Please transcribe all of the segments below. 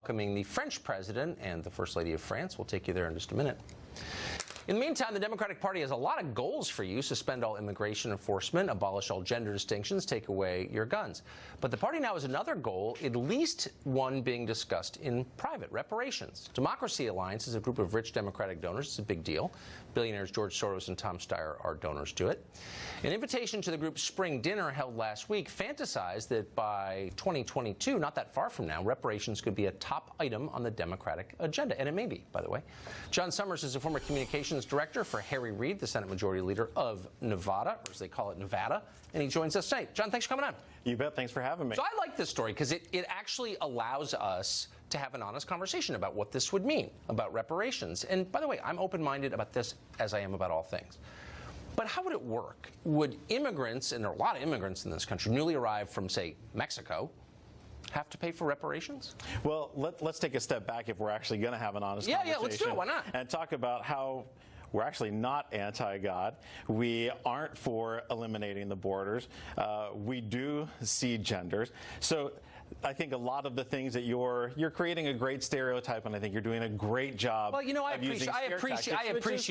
Welcoming the French president and the First Lady of France. We'll take you there in just a minute. In the meantime, the Democratic Party has a lot of goals for you. Suspend all immigration enforcement, abolish all gender distinctions, take away your guns. But the party now has another goal, at least one being discussed in private: reparations. Democracy Alliance is a group of rich Democratic donors. It's a big deal. Billionaires George Soros and Tom Steyer are donors to it. An invitation to the group's spring dinner held last week fantasized that by 2022, not that far from now, reparations could be a top item on the Democratic agenda. And it may be, by the way. John Summers is a former communications director for Harry Reid, the Senate Majority Leader of Nevada, or as they call it, Nevada, and he joins us tonight. John, thanks for coming on. You bet. Thanks for having me. So I like this story because it actually allows us to have an honest conversation about what this would mean, about reparations. And by the way, I'm open-minded about this as I am about all things. But how would it work? Would immigrants, and there are a lot of immigrants in this country, newly arrived from, say, Mexico, have to pay for reparations? Well, let's take a step back if we're actually going to have an honest conversation. Yeah, let's do it. Why not? And talk about how we're actually not anti-God. We aren't for eliminating the borders. We do see genders. So I think a lot of the things that you're creating a great stereotype, and I think you're doing a great job. Well, you know, I appreciate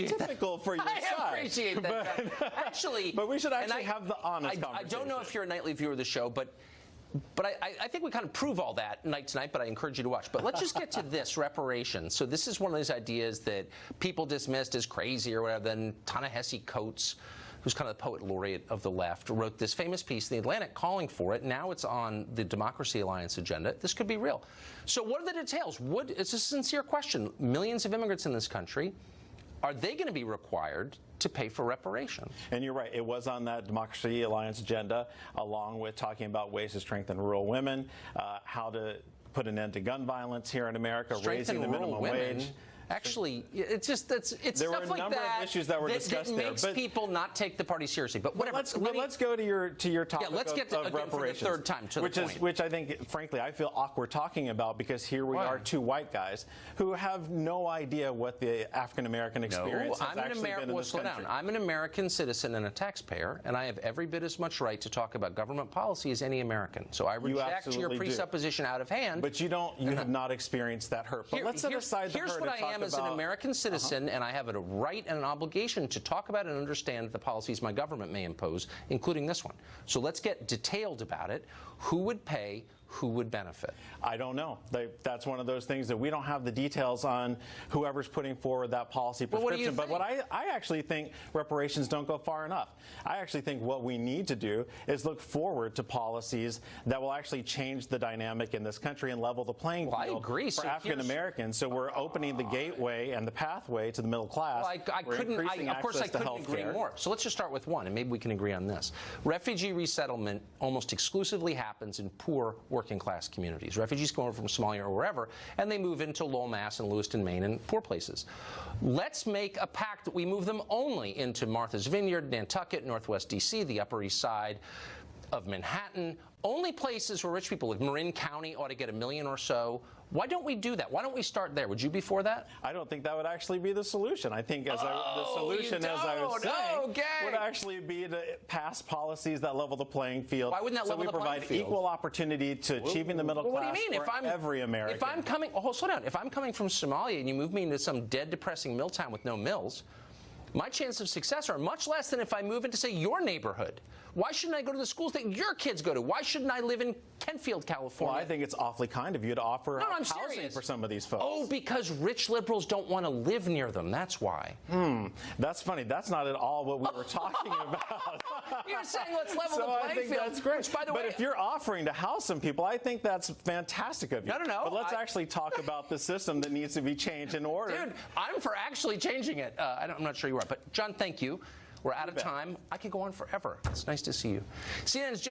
that. Typical for your side. I appreciate that. Actually, but we should actually have the honest conversation. I don't know if you're a nightly viewer of the show, but I think we kind of prove all that tonight, but I encourage you to watch. But let's just get to this, reparations. So this is one of those ideas that people dismissed as crazy or whatever. Then Ta-Nehisi Coates, who's kind of the poet laureate of the left, wrote this famous piece in The Atlantic calling for it. Now it's on the Democracy Alliance agenda. This could be real. So what are the details? It's a sincere question. Millions of immigrants in this country. Are they going to be required to pay for reparations? And you're right. It was on that Democracy Alliance agenda, along with talking about ways to strengthen rural women, how to put an end to gun violence here in America, raising the minimum wage. Actually, it's just it's there stuff were a number of issues that were discussed that makes people not take the party seriously. But whatever. Let's go to your topic let's get to, of reparations, for the third time to the point. Which I think, frankly, I feel awkward talking about because here we are, two white guys who have no idea what the African American experience has actually been in this country. I'm an American citizen and a taxpayer, and I have every bit as much right to talk about government policy as any American. So I reject your presupposition out of hand. But you have not experienced that hurt. But let's set aside the hurt. Here's what I am as an American citizen, and I have a right and an obligation to talk about and understand the policies my government may impose, including this one. So let's get detailed about it. Who would pay? Who would benefit? I don't know. That's one of those things that we don't have the details on whoever's putting forward that policy prescription. But what I actually think reparations don't go far enough. I actually think what we need to do is look forward to policies that will actually change the dynamic in this country and level the playing field for African Americans. So we're opening the gateway and the pathway to the middle class. Well, of course I couldn't agree more. So let's just start with one, and maybe we can agree on this. Refugee resettlement almost exclusively happens in poor working class communities. Refugees come over from Somalia or wherever, and they move into Lowell, Mass. And Lewiston, Maine, and poor places. Let's make a pact that we move them only into Martha's Vineyard, Nantucket, Northwest D.C., the Upper East Side of Manhattan, only places where rich people live. Marin County ought to get $1 million or so. Why don't we do that? Why don't we start there? Would you be for that? I don't think that would actually be the solution. I think the solution, as I was saying, would actually be to pass policies that level the playing field. Why wouldn't that level the playing field? So we provide equal opportunity to achieving the middle class. What do you mean? For every American. If I'm coming, slow down. If I'm coming from Somalia and you move me into some dead, depressing mill town with no mills, my chances of success are much less than if I move into, say, your neighborhood. Why shouldn't I go to the schools that your kids go to? Why shouldn't I live in Kentfield, California? Well, I think it's awfully kind of you to offer housing for some of these folks. Oh, because rich liberals don't want to live near them. That's why. That's funny. That's not at all what we were talking about. You're saying let's level the playing field. That's great. By the way, if you're offering to house some people, I think that's fantastic of you. No. But let's actually talk about the system that needs to be changed in order. Dude, I'm for actually changing it. I'm not sure you are. But, John, thank you. We're out of time. I could go on forever. It's nice to see you. CNN's